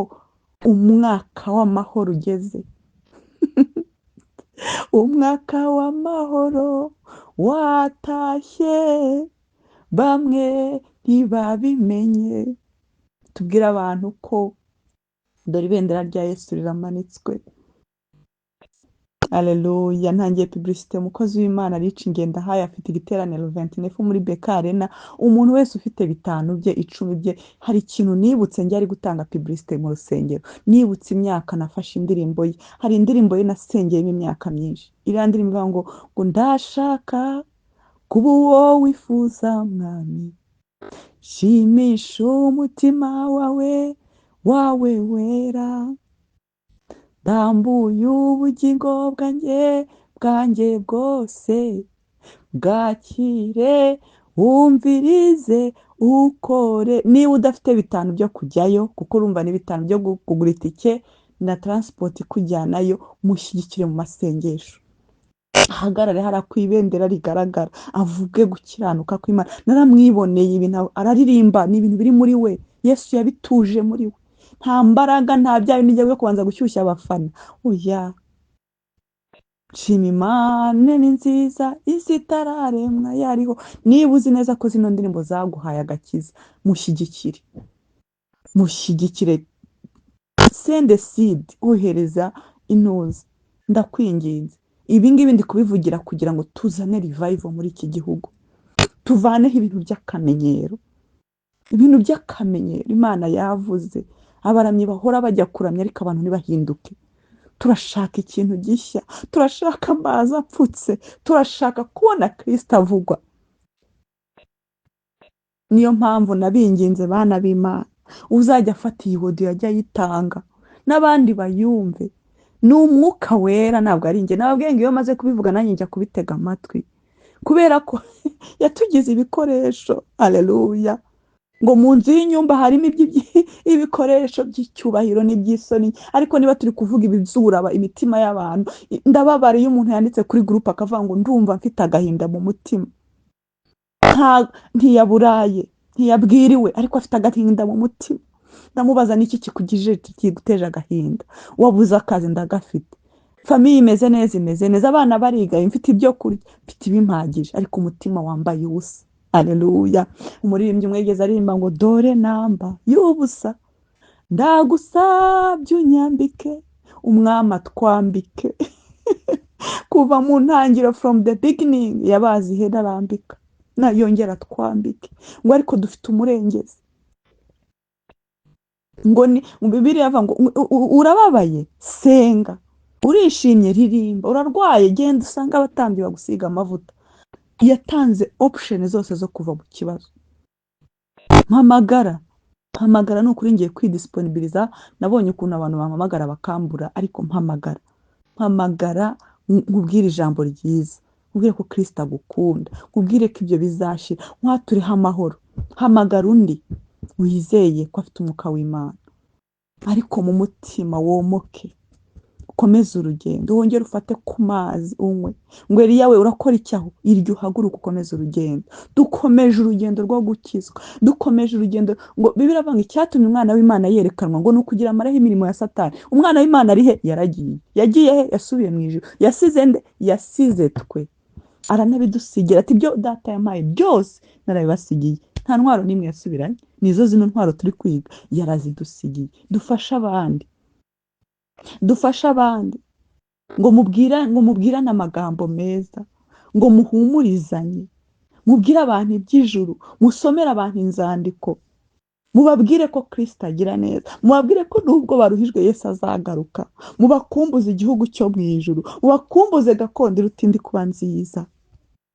umwaka w'amahoro ugeze. Umwaka w'amahoro watashye, bamwe ntibabimenye. Tubwire abantu ko dore ibendera rya Yesu riramanitswe. Haleluya. Ntangiye publicité, umukozi w'Imana Rich Ngendahaye afite igiteraniro 29 muri BK Arena. Umuntu wese ufite 5 bye 10 bye, hari ikintu nibutse njye ari gutanga publicité mu rusengero. Nibutse imyaka nafashe indirimbo ye, hari indirimbo ye nasengeyemo imyaka myinshi. Iriya ndirimbo ivuga ngo ndashaka kuba uwo wifuza mwami, shimisha umutima wawe wera, ndambuye ubugingo bwanjye bwose, bwakire wumvirize ukore. Niba udafite 5 byo kujyayo, kuko urumva ni 5 byo kugura itike na transport kujyanayo, mushyigikire mu masengesho. Ahagarare hari kwibendera rigaragara, avuge gukiranuka kw'Imana. Naramwiboneye ibintu araririmba, ni ibintu biri muri we. Yesu yabituje muri we. Nta mbaraga, nta byayo nijye kubanza gushyushya abafana. Oya. Shima Imana ni nziza, isi itararemwa yariho. Niba uzi neza ko zino ndirimbo zaguhaye agakiza, mushyigikire. Send a seed, ohereza intuzi. Ndakwinginze. Ibi ngibi ndi kubivugira kugira ngo tuzane revival muri iki gihugu. Tuvaneho ibintu by'akamenyero. Ibintu by'akamenyero Imana yavuze. Abaramyi bahora bajya kuramya ariko abantu ntibahinduke. Turashaka ikintu gishya, turashaka amazi apfutse, turashaka kubona Kristo avugwa. Niyo mpamvu nabinginze bana b'Imana, uzajya afata iyi audio yajya yitanga n'abandi bayumve. Ni Umwuka Wera, ntabwo ari njye. Nababwiye ngo iyo maze kubivuga nanjye njya kubitega amatwi. kubera ko yatugize ibikoresho. Haleluya. Ngo mu nzu y'inyumba harimo ibikoresho by'icyubahiro n'iby'isoni, ariko niba turi kuvuga ibizura imitima y'abantu, ndababara iyo umuntu yanditse kuri groupe akavuga ngo ndumva mfite agahinda mu mutima. Ntiyaburaye, ntiyabwiriwe, ariko afite agahinda mu mutima. Ndamubaza n'iki kikugije kiguteje agahinda? Wabuze akazi? Ndagafite. Famiye imeze neza, abana bariga, mfite ibyo kurya, mfite ibimpagije, ariko umutima wambaye ubusa. Haleluya. Umuririmbyi umwe yigeze aririmba ngo dore namba y'ubusa ndagusabye unyambike umwami atwambike. Kuva mu ntangiriro from the beginning yabazi ihera arambika yongera atwambike. Ngo ariko dufite umurengezi. Ngo ni mu Bibiliya avuga ngo urababaye senga, urishimye ririmba, urarwaye genda usanga abatambyi bagusiga amavuta. Yatanze option zose zo kuva mu kibazo. Mpamagara ni ukuri ngiye kwidisponibiriza. Nabonye ukuntu abantu bampamagara bakambura, ariko mpamagara nkubwire ijambo ryiza, nkubwire ko Kristo agukunda, nkubwire ko ibyo bizashira, nk'atureho amahoro. Hamagara undi wizeye ko afite umwuka w'Imana, ariko mu mutima womoke, ukomeze urugendo, wongere ufate ku mazi unywe. Ngo Eliya we urakora icyaho, iryo uhaguruka ukomeze urugendo. Dukomeje urugendo rwo gukizwa, dukomeje urugendo. Ngo Bibiliya avuga ngo icyatumye umwana w'Imana yerekanwa ngo ni ukugira amareho imirimo ya Satani. Umwana w'Imana ari he? Yaragiye. Yagiye he? Yasubiye mu ijuru. Yasize nde? Yasize twe. Aranabidusigira ati ibyo data yampaye byose narabibasigiye. Nta ntwaro n'imwe yasubiranye. Nizo zino ntwaro turi kwiga yarazidusigiye. Dufasha abandi, ngo mubwirane amagambo meza, ngo muhumurizanye, mubwire abantu iby'ijuru, musomere abantu inzandiko, mubabwire ko Kristo agira neza, mubabwire ko nubwo baruhijwe Yesu azagaruka, mubakumbuze igihugu cyo mu ijuru, mubakumbuze gakondo iruta indi kuba nziza.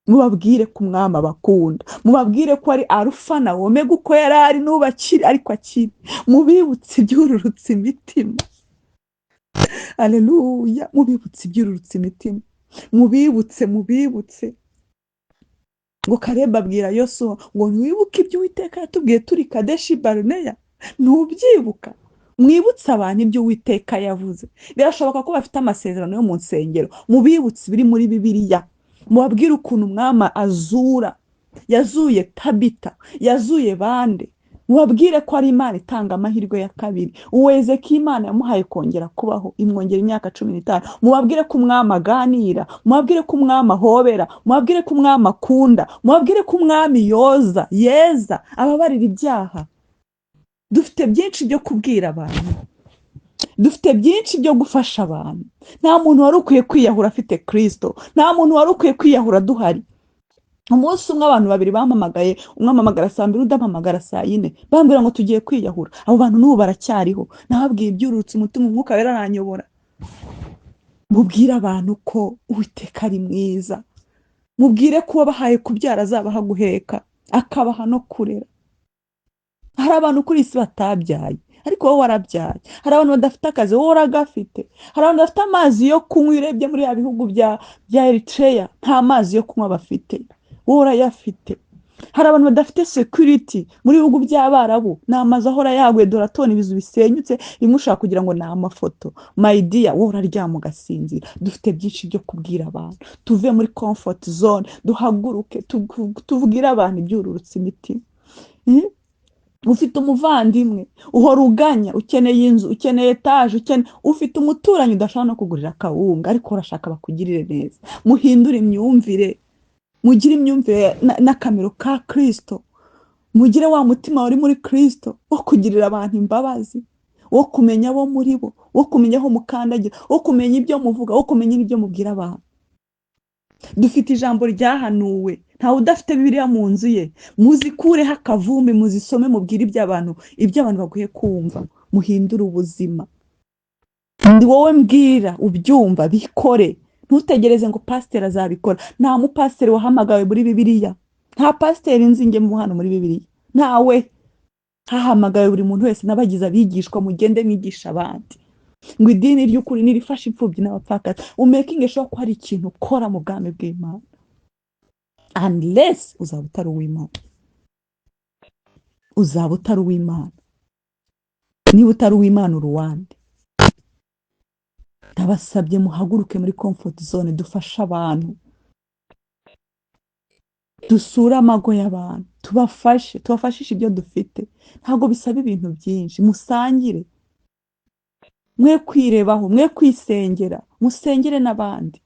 Mubabwire ko umwami abakunda, mubabwire ko ari Alufa na Omega, uko yari ari n'ubu akiri, ariko akiri. Mubibutse ibyururutse imitima. Haleluya. Mubibutse ibyururutse imitima, mubibutse. Ngo Kaleba abwira Yosuwa ngo ntiwibuke ibyo Uwiteka yatubwiye turi Kadeshi Barineya? Ntubyibuka? Mwibutse abantu ibyo Uwiteka yavuze. Birashoboka ko bafite amasezerano yo mu nsengero, mubibutse biri muri Bibiliya. Mubabwire ukuntu umwami azura, yazuye Tabita, yazuye bande. Mubabwire ko ari Imana itanga amahirwe ya kabiri. Uweze ko Imana yamuhaye kongera kubaho, imwongera imyaka 15. Mubabwire ko umwami aganira, mubabwire ko umwami ahobera, mubabwire ko umwami akunda, mubabwire ko umwami yeza ababarira ibyaha. Dufite byinshi byo kubwira abantu, dufite byinshi byo gufasha abantu. Nta muntu wari ukwiye kwiyahura afite Kristo, nta muntu wari ukwiye kwiyahura duhari. Umunsi umwe abantu babiri bampamagaye, umwe ampamagara saa 2 undi ampamagara saa 4, bambwira ngo tugiye kwiyahura. Abo bantu n'ubu baracyariho. Nababwiye ibyurutse umutima, umwuka wera aranyobora. Mubwire abantu ko Uwiteka ari mwiza, mubwire ko wabahaye kubyara azabaha guheka, akabaha no kurera. Hari abantu kuri isi batabyaye, ariko wowe warabyaye. Hari abantu badafite akazi, wowe uragafite. Hari abantu bafite amazi yo kunywa, urebye muri ya bihugu bya Eritrea nta mazi yo kunywa bafite, wowe urayafite. Hari abantu badafite security muri bihugu by'Abarabu, n'amazi ahora yaguye, doratoni ibizu bisenyutse, rimwe ushaka kugira ngo ni amafoto. My dear, wowe uraryama ugasinzira. Dufite byinshi byo kubwira abantu. Tuve muri comfort zone, duhaguruke tubwire abantu ibyururutse imitima. Ufite umuvandimwe uhora uganya, ukeneye inzu, ukeneye etaje, ufite umuturanyi udashaka no kugurira akawunga, ariko urashaka bakugirire neza. Muhindure imyumvire, mugire imyumvire n'akamero ka Kristo. Mugire wa mutima wari muri Kristo wo kugirira abantu imbabazi, wo kumenya abo muri bo, wo kumenya aho mukandagira, wo kumenya ibyo muvuga, wo kumenya n'ibyo mubwira abantu. Dufite ijambo ryahanuwe, ntawe udafite Bibiliya mu nzu ye. Muzikureho akavumbi, muzisome, mubwire ibyo abantu baguye kumva. Muhindure ubuzima. Ndi wowe mbwira, ubyumva, bikore. Ntutegereze ngo pasiteri azabikora. Nta mupasiteri wahamagawe muri Bibiliya, nta pasiteri nzinge mu hano muri Bibiliya, ntawe. Hahamagawe buri muntu wese n'abagize abigishwa, mugende mwigisha abandi. Ngo idini ry'ukuri nirifasha imfubyi n'abapfakazi. Umaking sure ko hari ikintu ukora mu bwami bw'Imana. unless uzaba utari uw'Imana. Uzaba utari uw'Imana. Niba utari uw'Imana uruwande. Ndabasabye muhaguruke muri comfort zone, dufashe abantu, dusure amago y'abantu, tubafashishe ibyo dufite. Ntabwo bisaba ibintu byinshi, musangire, mwe kwirebaho, mwe kwisengera, musengere n'abandi.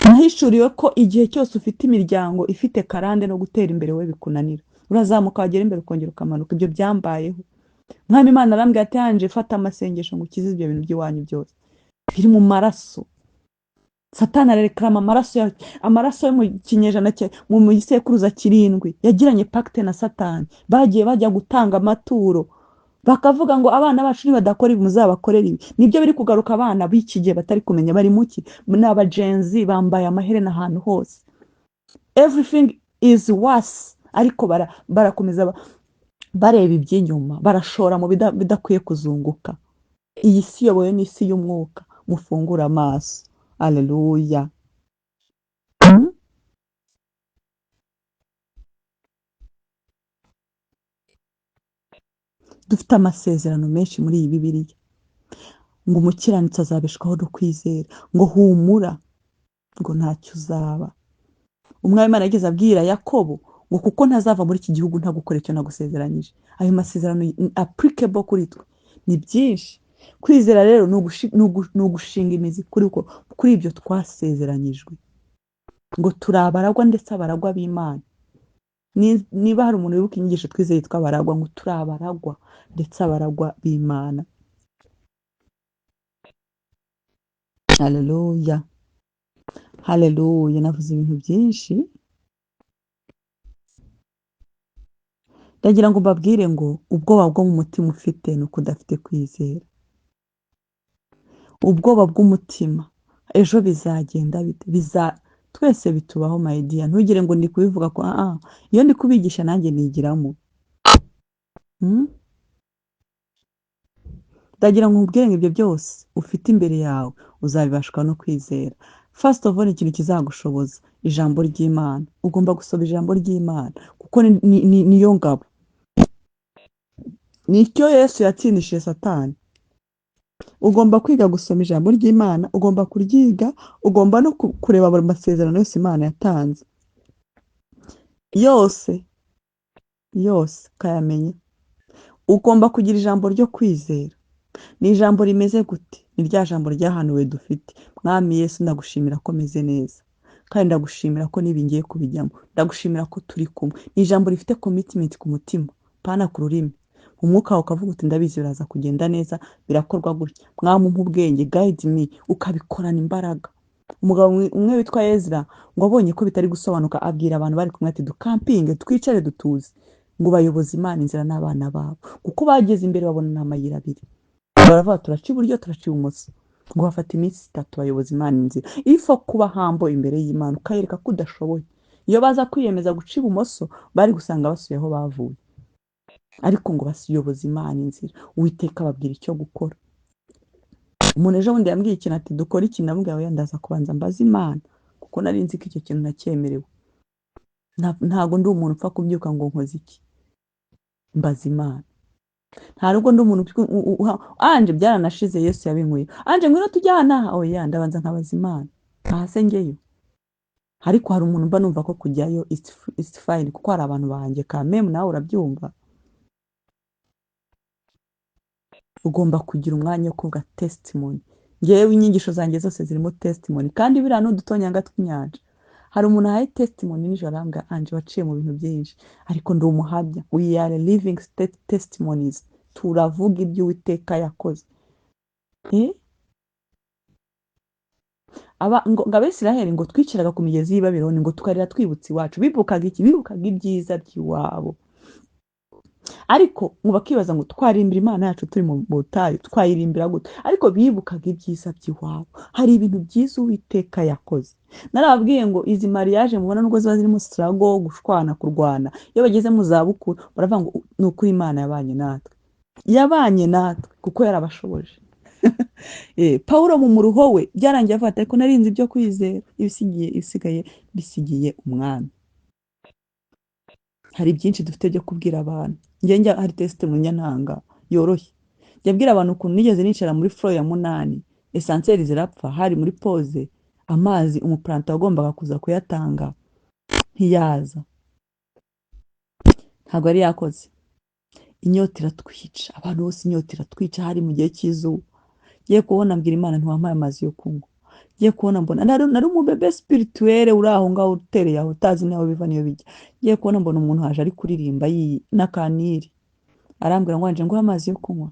Nahishuriwe ko igihe cyose ufite imiryango ifite karande no gutera imbere we bikunanira, urazamuka wagera imbere ukongera ukamanuka. Ibyo byambayeho. Mwami Imana arambwira ati Ange, fata amasengesho ngo ukize ibyo bintu by'iwanyu byose biri mu maraso. Satani arerekama amaraso yo mu kinyejana mu gisekuruza 7 yagiranye pacte na Satani. Bagiye bajya gutanga amaturo, bakavuga ngo abana bacu nibadakora ibi muzabakorera ibi. Nibyo biri kugaruka abana b'iki gihe batari kumenya bari muki, n'abagenzi bambaye amaherena ahantu hose. Everything is worse. Ariko barakomeza bareba iby'inyuma, barashora mu bidakwiye kuzunguka. Iyi si yoboye n'isi y'umwuka, mufungura amaso. Haleluya. Dufite amasezerano menshi muri iyi Bibiliya ngo umukiranutsi azabeshwaho no kwizera, ngo humura, ngo ntacyo uzaba. Umwami Imana yageze abwira Yakobo ngo kuko ntazava muri iki gihugu ntagukora icyo nagusezeranyije. Ayo masezerano applicable kuri twe ni byinshi. Kwizera rero ni ugushinga imizi kuri ibyo twasezeranyijwe, ngo turi abaragwa ndetse abaragwa b'Imana. Niba hari umuntu wibuka inyigisho twizeye yitwa abaragwa, ngo turi abaragwa ndetse abaragwa b'Imana. Haleluya, haleluya. Navuze ibintu byinshi, ndagira ngo mbabwire ngo ubwoba bwo mu mutima ufite ni uko udafite kwizera. Ubwoba bw'umutima, ejo bizagenda bite? Twese bitubaho my dear. Ntugire ngo ndi kubivuga ko iyo ndi kubigisha nanjye nigiramo. Ndagira ngo nkubwire ngo ibyo byose ufite imbere yawe uzabibashwa no kwizera. First of all, ikintu kizagushoboza ijambo ry'Imana. Ugomba gusoma ijambo ry'Imana kuko niyo ngabo. Nicyo Yesu yatsindishije Satani. Ugomba kwiga gusoma ijambo ry'Imana, ugomba kuryiga, ugomba no kureba buri masezerano yose Imana yatanze. Yose kayamenye. Ugomba kugira ijambo ryo kwizera. Ni ijambo rimeze gute? Ni rya jambo ryahanuwe dufite. Mwami Yesu, ndagushimira ko meze neza, kandi ndagushimira ko nibingiye kubijyamo. Ndagushimira ko turi kumwe. Ni ijambo rifite commitment ku mutima, pana ku rurimi. Umwuka ukavuga uti ndabizi biraza kugenda neza, birakorwa gutya. Mwami umpa ubwenge, guide me, ukabikorana imbaraga. Umugabo umwe witwa Ezra ngo abonye ko bitari gusobanuka, abwira abantu bari kumwe ati dukampinge, twicare dutuze, ngo bayoboze Imana inzira n'abana babo. Kuko bageze imbere babona amayira abiri, baravuga turaca iburyo turaca ibumoso. Ngo bafata iminsi 3 bayoboza Imana inzira. Ifo kuba hambo imbere y'Imana ukayereka ko udashoboye. Iyo baza kwiyemeza guca ibumoso bari gusanga basuye aho bavuye. Ariko ngo basiyoboza Imana inzira. Uwiteka babwira icyo gukora. Umuntu ejo bundi yambwiye ikintu ati dukora iki, ndamubwira oya ndaza kubanza mbaza Imana kuko nari nzi ko icyo kintu nacyemerewe. Ntago ndi umuntu upfa kubyuka ngo nkoze iki. Mbaza Imana. Ntabwo ndi umuntu Ange byaranashize Yesu yabinkuye. Ange ngwino tujyana, oya ndabanza nkabaza Imana. Ntase ngeyo. Ariko hari umuntu mba numva ko kujyayo is fine kuko hari abantu banjye ka meme nawe urabyumva. Ugomba kugira umwanya wo kuvuga testimony. Ngewe inyigisho zanjye zose zirimo testimony, kandi biriya n'udutonyanga tw'inyanja. Hari umuntu ahaye testimony nijoro arambwira Ange waciye mu bintu byinshi, ariko ndi umuhamya. We are living testimonies. Turavuga ibyo Uwiteka yakoze. Ngo Abisiraheli ngo twiciraga ku migezi y'i Babuloni ngo tukarira twibutse iwacu. Bibukaga iki? Bibukaga ibyiza by'iwabo. Ariko ngo bakibaza ngo twarimbira Imana yacu turi mu butayu, twayirimbira gute? Ariko bibukaga ibyiza by'iwabo. Hari ibintu byiza Uwiteka yakoze. Narababwiye ngo izi mariage mubona nubwo ziba zirimo struggle, gushwana, kurwana, iyo bageze mu zabukuru baravuga ngo ni ukuri Imana yabanye natwe. Yabanye natwe kuko yarabashoboje. Pawulo mu muruho we byarangiye avuga ati ariko narinzi ibyo kwizera ibisigaye bisigiye umwami. Hari byinshi dufite byo kubwira abantu. Njya hari tesite mu nyantanga yoroshye, njya abwira abantu ukuntu nigeze nicara muri flow ya 8, esanseri zirapfa, hari muri pose, amazi umuplanta wagombaga kuza kuyatanga ntiyaza, ntabwo yari yakoze. Inyota iratwica, abantu bose inyota iratwica, hari mu gihe cy'izuba. Ngiye kubona mbwira Imana ntiwampaye amazi yo kunywa. Ngiye kubona mbona nari umubebe spirituel uri aho ngaho utereye aho utazi naho biva niyo bijya. Ngiye kubona mbona umuntu haje ari kuririmba n'akaniri, arambwira ngo wanje ngo amazi yo kunywa.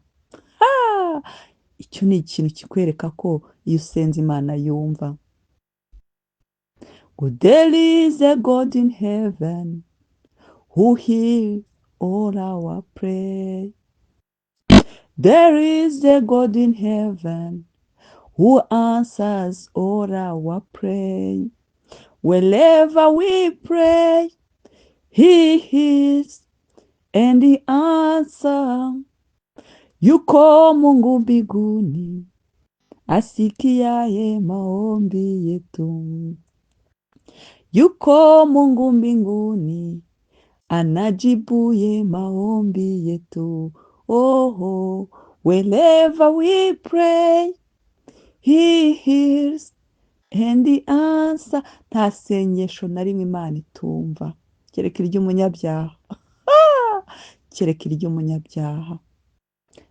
Icyo ni ikintu kikwereka ko iyo usenze Imana yumva. Good, there is a God in heaven who hears all our prayer. There is a God in heaven who answers all our prayer. Wherever we pray, He hears and He answers. Yuko Mungu mbinguni asikiaye maombi yetu. Yuko Mungu mbinguni anajibuye maombi yetu. Oh, wherever we pray, He hears and He answers. Nta sengesho na rimwe Imana itumva kereka iry'umunyabyaha. Kereka iry'umunyabyaha.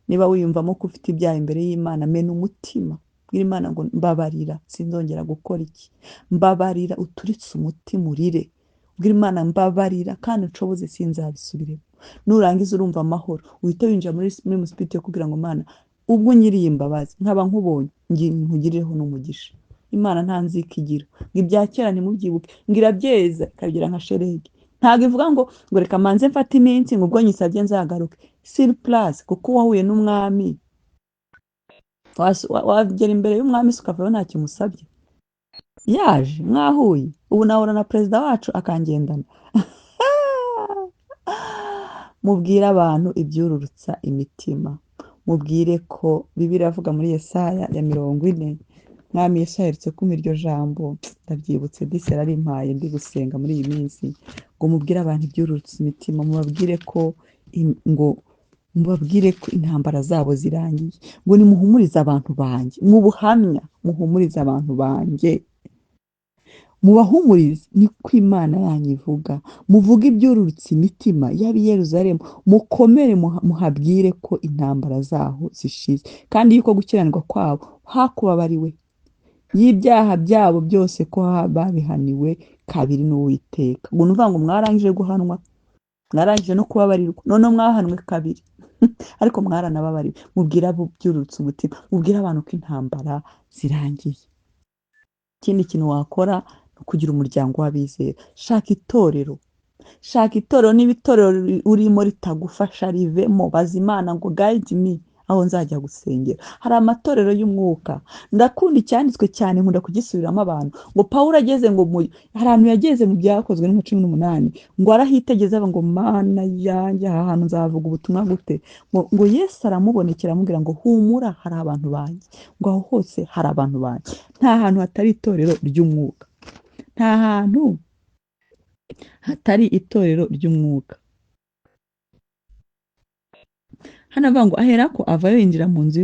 Niba wiyumvamo ko ufite ibyaha imbere y'Imana, mena umutima, bwira Imana ngo mbabarira, sinzongera gukora iki. Mbabarira, uturitse umutima urire. Bwira Imana mbabarira kandi nshoboze sinzabisubiremo. Nurangiza urumva amahoro, uhita winjira muri musipiti yo kugira ngo Imana ubwo nyiriye imbabazi nkaba nkubonye nkugirireho n'umugisha. Imana nta nzika igira, ngo ibya kera ntimubyibuke, ngo irabyeza ikabigira nka sheregi. Ntabwo ivuga ngo reka manze mfate iminsi ngo ubwo nyisabye nzagaruke. Surprise, kuko wahuye n'umwami. Wagera imbere y'umwami ukavayo nta kimusabye. Yaje mwahuye, ubu nahura na perezida wacu akangendana. Mubwire abantu ibyururutsa imitima. Mubwire ko Bibiliya avuga muri Yesaya ya 40, mwami Yesu aherutse kumpa iryo jambo, ndabyibutse disera ari impaye ndi gusenga muri iyi minsi, ngo mubwire abantu ibyururutsa imitima, mubabwire ko mubabwire ko intambara zabo zirangiye, ngo nimuhumurize abantu banjye, mu buhamya muhumurize abantu banjye, mubahumurize niko Imana yanyu ivuga. Muvuge ibyururutsa imitima y'ab'i Yerusalemu, mukomere muhabwire ko intambara zaho zishize, kandi yuko gukiranirwa kwabo hakubabariwe, y'ibyaha byabo byose ko babihaniwe kabiri n'Uwiteka. Ngo nuvuga ngo mwarangije guhanwa, mwarangije no kubabarirwa, none mwahanwe kabiri. Ariko mwaranababariwe. Mubwire abo byururutsa umutima, mubwire abantu ko intambara zirangiye. Ikindi kintu wakora kugira umuryango w'abizera, shaka itorero. Niba itorero urimo ritagufasha rivemo, baza Imana ngo guide me aho nzajya gusengera. Hari amatorero y'umwuka, ndakunda icyanditswe cyane, nkunda kugisubiramo abantu, ngo Pawulo ageze ngo hari ahantu yageze mu byakozwe no mu 18, ngo arahitegeza ngo Mana yanjye aha hantu nzavuga ubutumwa gute. Ngo Yesu aramubonekera amubwira ngo humura, hari abantu banjye, ngo aho hose hari abantu banjye. Nta hantu hatari itorero ry'umwuka, nta hantu hatari itorero ry'umwuka. Hano avuga ngo aherako avayo yinjira mu nzu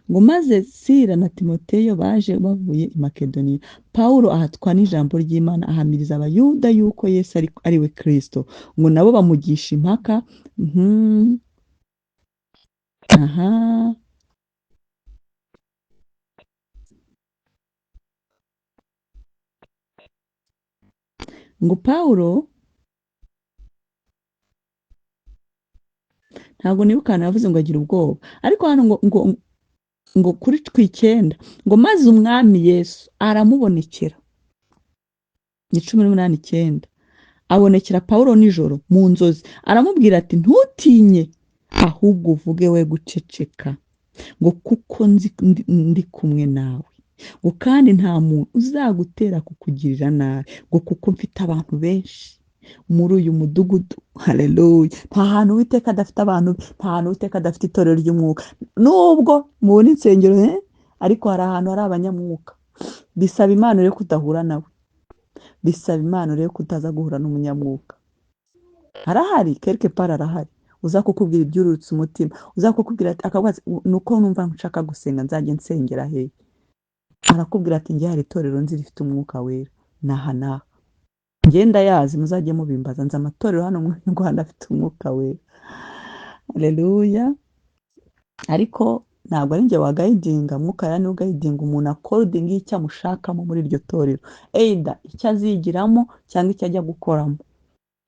ngo maze Sila na Timoteyo baje bavuye i Makedoniya. Pawulo ahatwa n'ijambo ry'Imana, ahamiriza abayuda yuko Yesu ari we Kristo, ngo nabo bamugisha impaka. Ngo Pawulo ntabwo nibukana yavuze ngo agira ubwoba, ariko hano ngo kuri 9 ngo maze umwami Yesu aramubonekera. 18:9 abonekera Pawulo nijoro mu nzozi, aramubwira ati ntutinye, ahubwo uvuge we guceceka, ngo kuko ndi kumwe nawe, ngo kandi nta muntu uzagutera kukugirira nabi, ngo kuko mfite abantu benshi muri uyu mudugudu. Haleluya! Nta hantu Uwiteka adafite abantu be, nta hantu Uwiteka adafite itorero ry'umwuka. Nubwo mubona insengero ariko hari ahantu hari abanyamwuka. Bisaba Imana rero kudahura nawe. Bisaba Imana rero kutaza guhura n'umunyamwuka. Arahari, quelque part arahari. Uza kukubwira ibyurutse umutima. Uza kukubwira ati akavuga ati nuko numva nshaka gusenga nzajye nsengera hehe. Arakubwira ati njye hari itorero nzi rifite umwuka wera. Naha naha. Ngenda yazi muzajye mubimbaza nzi amatorero hano mu Rwanda afite umwuka wera. Haleluya! Ariko ntabwo ari njye wagayidinga, mwuka yari ugayidinga umuntu according icyo amushakamo muri iryo torero. Either icyo azigiramo cyangwa icyo ajya gukoramo.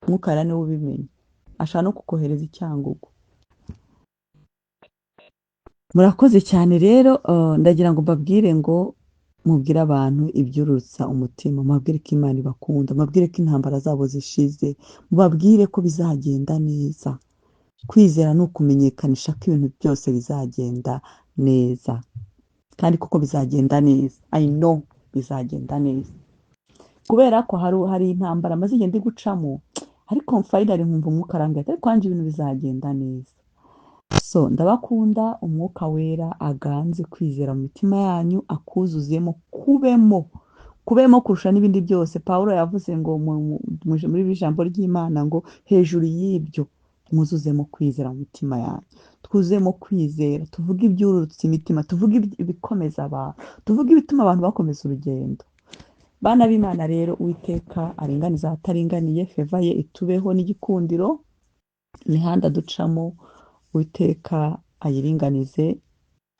Mwuka yari niwe ubimenya. Ashaka no kukohereza icyangugu. Murakoze cyane rero, ndagira ngo mbabwire ngo mubwire abantu ibyurutsa umutima, mubabwire ko Imana ibakunda, mubabwire ko intambara zabo zishize, mubabwire ko bizagenda neza. Kwizera ni ukumenyekanisha ko ibintu byose bizagenda neza, kandi kuko bizagenda neza. I know bizagenda neza, kubera ko hari intambara maze igihe ndi gucamo, ariko finally nkumva umwuka arambwira ariko kandi ibintu bizagenda neza. So ndabakunda, umwuka wera aganze kwizera mu mitima yanyu, akuzuzemo, kubemo kurusha n'ibindi byose. Pawulo yavuze ngo muri ijambo ry'Imana ngo hejuru y'ibyo mwuzuzemo kwizera mu mitima yanyu. Twuzemo kwizera, tuvuge ibyurutse imitima, tuvuge ibikomeza abantu, tuvuge ibituma abantu bakomeza urugendo. Bana b'Imana rero, Uwiteka aringaniza ahataringaniye, feva ye itubeho n'igikundiro, imihanda ducamo Uwiteka ayiringanize,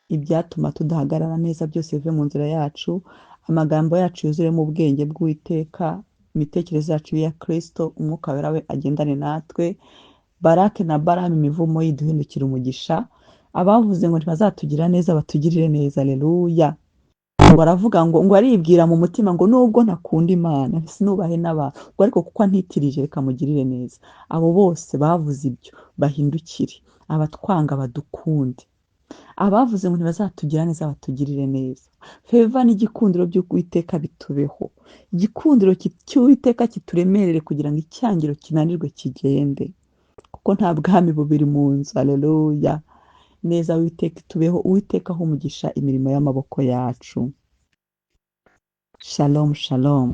ibyatuma tudahagarara neza byose bive mu nzira yacu, amagambo yacu yuzuremo ubwenge bw'Uwiteka, imitekerereze yacu ya Kristo, umwuka wera we agendane natwe. Barake na Baramu imivumo yiduhindukira umugisha. Abavuze ngo ntibazatugira neza batugirire neza. Haleluya! Baravuga ngo aribwira mu mutima ngo nubwo ntakunda Imana sinubahe n'abantu, ngo ariko kuko antitirije reka mugirire neza. Abo bose bavuze ibyo bahindukire, abatwanga badukunde. Abavuze ngo ntibazatugira neza batugirire neza. Feva n'igikundiro by'Uwiteka bitubeho. Igikundiro cy'Uwiteka kituremerere kugira ngo icyangiro kinanirwe kigende, kuko nta bwami bubiri mu nzu. Haleluya! Neza Uwiteka itubeho, Uwiteka aho umugisha imirimo y'amaboko yacu. Shalom, shalom.